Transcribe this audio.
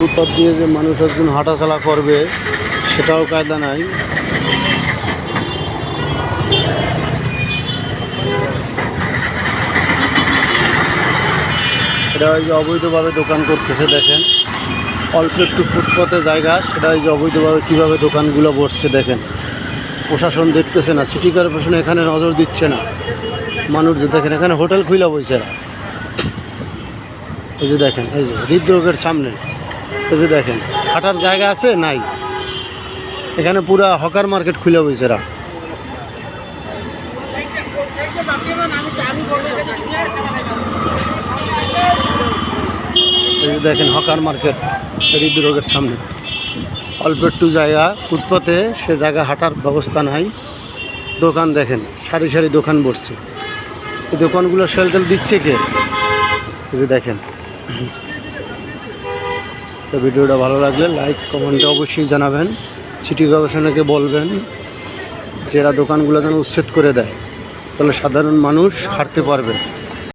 ফুটপাত দিয়ে যে মানুষ একজন হাঁটাচলা করবে সেটাও কায়দা নাই। এটা ওই যে অবৈধভাবে দোকান করতেছে, দেখেন অল্প একটু ফুটপাতে জায়গা, সেটা ওই যে অবৈধভাবে কীভাবে দোকানগুলো বসছে দেখেন। প্রশাসন দেখতেছে না, সিটি কর্পোরেশন এখানে নজর দিচ্ছে না। মানুষ যে দেখেন এখানে হোটেল খুইলা বইছে, এই যে দেখেন, এই যে হৃদরোগের সামনে, এই যে দেখেন হাঁটার জায়গা আছে নাই, এখানে পুরা হকার মার্কেট খুলে বইছে এরা। এই যে দেখেন হকার মার্কেট হৃদরোগের সামনে, অল্প একটু জায়গা ফুটপাতে, সে জায়গা হাঁটার ব্যবস্থা নাই। দোকান দেখেন সারি সারি দোকান বসছে, এই দোকানগুলো সেলটেল দিচ্ছে কে? এই যে দেখেন। তো ভিডিওটা ভালো লাগলে লাইক কমেন্টে অবশ্যই জানাবেন। সিটি কর্পোরেশনকে বলবেন যে এরা দোকানগুলো যেন উচ্ছেদ করে দেয়, তাহলে সাধারণ মানুষ হাঁটতে পারবে।